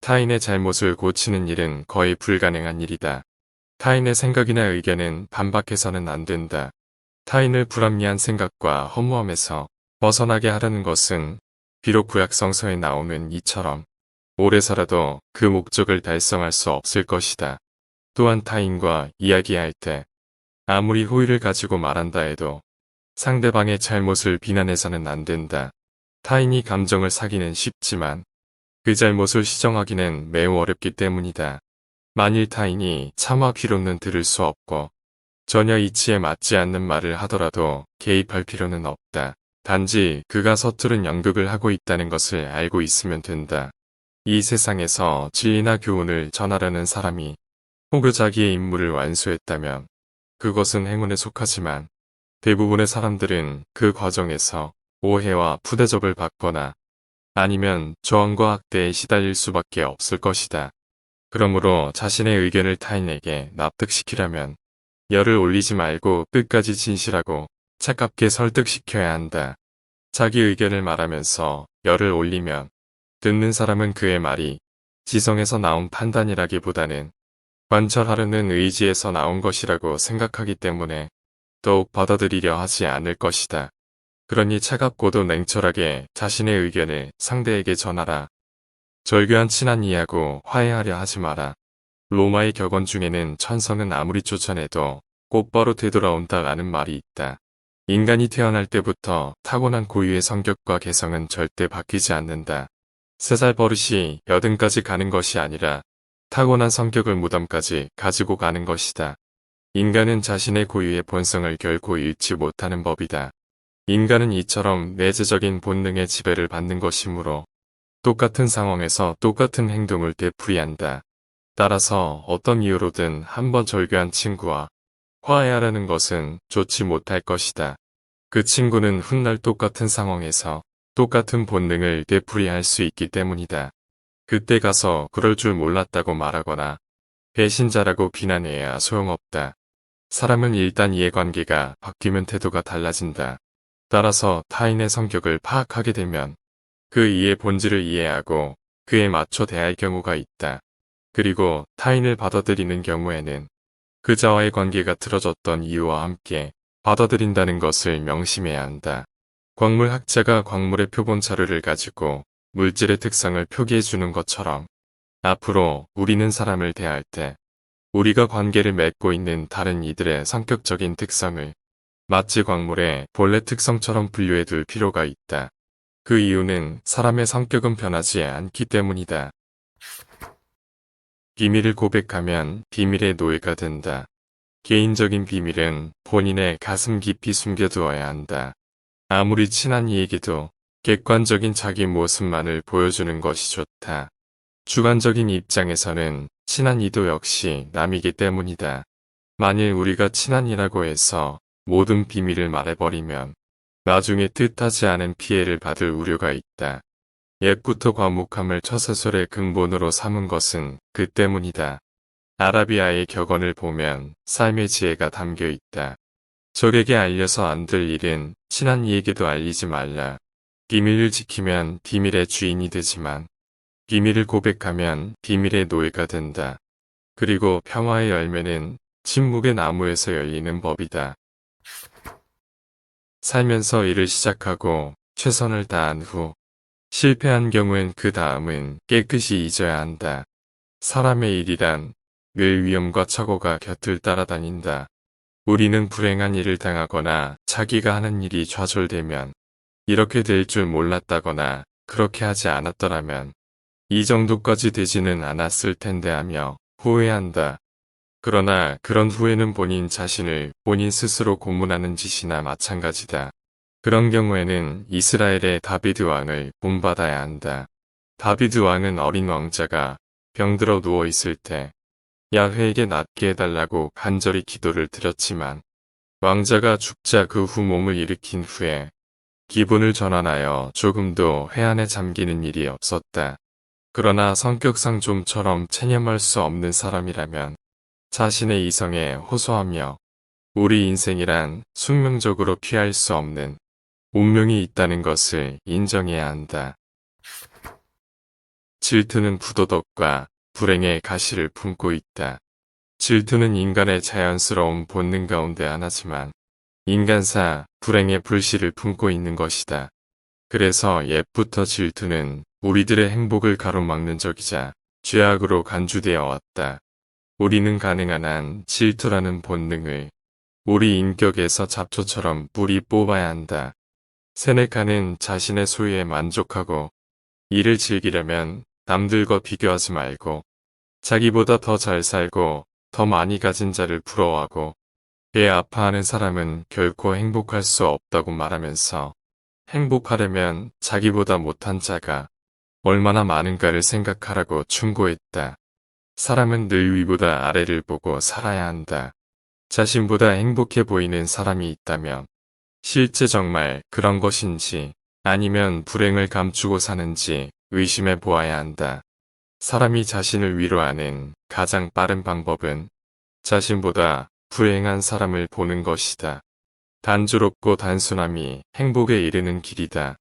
타인의 잘못을 고치는 일은 거의 불가능한 일이다. 타인의 생각이나 의견은 반박해서는 안 된다. 타인을 불합리한 생각과 허무함에서 벗어나게 하려는 것은 비록 구약성서에 나오는 이처럼 오래 살아도 그 목적을 달성할 수 없을 것이다. 또한 타인과 이야기할 때 아무리 호의를 가지고 말한다 해도 상대방의 잘못을 비난해서는 안 된다. 타인이 감정을 사기는 쉽지만 그 잘못을 시정하기는 매우 어렵기 때문이다. 만일 타인이 차마 귀로는 들을 수 없고 전혀 이치에 맞지 않는 말을 하더라도 개입할 필요는 없다. 단지 그가 서투른 연극을 하고 있다는 것을 알고 있으면 된다. 이 세상에서 진리나 교훈을 전하려는 사람이 혹여 자기의 임무를 완수했다면 그것은 행운에 속하지만 대부분의 사람들은 그 과정에서 오해와 푸대접을 받거나 아니면 저항과 학대에 시달릴 수밖에 없을 것이다. 그러므로 자신의 의견을 타인에게 납득시키려면 열을 올리지 말고 끝까지 진실하고 차갑게 설득시켜야 한다. 자기 의견을 말하면서 열을 올리면 듣는 사람은 그의 말이 지성에서 나온 판단이라기보다는 관철하려는 의지에서 나온 것이라고 생각하기 때문에 더욱 받아들이려 하지 않을 것이다. 그러니 차갑고도 냉철하게 자신의 의견을 상대에게 전하라. 절교한 친한 이하고 화해하려 하지 마라. 로마의 격언 중에는 천성은 아무리 쫓아내도 곧바로 되돌아온다라는 말이 있다. 인간이 태어날 때부터 타고난 고유의 성격과 개성은 절대 바뀌지 않는다. 3살 버릇이 여든까지 가는 것이 아니라 타고난 성격을 무덤까지 가지고 가는 것이다. 인간은 자신의 고유의 본성을 결코 잃지 못하는 법이다. 인간은 이처럼 내재적인 본능의 지배를 받는 것이므로 똑같은 상황에서 똑같은 행동을 되풀이한다. 따라서 어떤 이유로든 한번 절교한 친구와 화해하려는 것은 좋지 못할 것이다. 그 친구는 훗날 똑같은 상황에서 똑같은 본능을 되풀이할 수 있기 때문이다. 그때 가서 그럴 줄 몰랐다고 말하거나 배신자라고 비난해야 소용없다. 사람은 일단 이해관계가 바뀌면 태도가 달라진다. 따라서 타인의 성격을 파악하게 되면 그 이의 본질을 이해하고 그에 맞춰 대할 경우가 있다. 그리고 타인을 받아들이는 경우에는 그자와의 관계가 틀어졌던 이유와 함께 받아들인다는 것을 명심해야 한다. 광물학자가 광물의 표본 자료를 가지고 물질의 특성을 표기해 주는 것처럼 앞으로 우리는 사람을 대할 때 우리가 관계를 맺고 있는 다른 이들의 성격적인 특성을 마치 광물의 본래 특성처럼 분류해 둘 필요가 있다. 그 이유는 사람의 성격은 변하지 않기 때문이다. 비밀을 고백하면 비밀의 노예가 된다. 개인적인 비밀은 본인의 가슴 깊이 숨겨두어야 한다. 아무리 친한 이에게도 객관적인 자기 모습만을 보여주는 것이 좋다. 주관적인 입장에서는 친한 이도 역시 남이기 때문이다. 만일 우리가 친한 이라고 해서 모든 비밀을 말해버리면 나중에 뜻하지 않은 피해를 받을 우려가 있다. 옛부터 과묵함을 처세술의 근본으로 삼은 것은 그 때문이다. 아라비아의 격언을 보면 삶의 지혜가 담겨 있다. 적에게 알려서 안 될 일은 친한 이에게도 알리지 말라. 비밀을 지키면 비밀의 주인이 되지만 비밀을 고백하면 비밀의 노예가 된다. 그리고 평화의 열매는 침묵의 나무에서 열리는 법이다. 살면서 일을 시작하고 최선을 다한 후 실패한 경우엔 그 다음은 깨끗이 잊어야 한다. 사람의 일이란 늘 위험과 착오가 곁을 따라다닌다. 우리는 불행한 일을 당하거나 자기가 하는 일이 좌절되면 이렇게 될 줄 몰랐다거나 그렇게 하지 않았더라면 이 정도까지 되지는 않았을 텐데 하며 후회한다. 그러나 그런 후회는 본인 자신을 본인 스스로 고문하는 짓이나 마찬가지다. 그런 경우에는 이스라엘의 다비드 왕을 본받아야 한다. 다비드 왕은 어린 왕자가 병들어 누워 있을 때 야훼에게 낫게 해달라고 간절히 기도를 드렸지만 왕자가 죽자 그 후 몸을 일으킨 후에 기분을 전환하여 조금도 회한에 잠기는 일이 없었다. 그러나 성격상 좀처럼 체념할 수 없는 사람이라면 자신의 이성에 호소하며 우리 인생이란 숙명적으로 피할 수 없는 운명이 있다는 것을 인정해야 한다. 질투는 부도덕과 불행의 가시를 품고 있다. 질투는 인간의 자연스러운 본능 가운데 하나지만 인간사 불행의 불씨를 품고 있는 것이다. 그래서 옛부터 질투는 우리들의 행복을 가로막는 적이자 죄악으로 간주되어 왔다. 우리는 가능한 한 질투라는 본능을 우리 인격에서 잡초처럼 뿌리 뽑아야 한다. 세네카는 자신의 소유에 만족하고 이를 즐기려면 남들과 비교하지 말고 자기보다 더 잘 살고 더 많이 가진 자를 부러워하고 그에 아파하는 사람은 결코 행복할 수 없다고 말하면서 행복하려면 자기보다 못한 자가 얼마나 많은가를 생각하라고 충고했다. 사람은 늘 위보다 아래를 보고 살아야 한다. 자신보다 행복해 보이는 사람이 있다면 실제 정말 그런 것인지 아니면 불행을 감추고 사는지 의심해 보아야 한다. 사람이 자신을 위로하는 가장 빠른 방법은 자신보다 불행한 사람을 보는 것이다. 단조롭고 단순함이 행복에 이르는 길이다.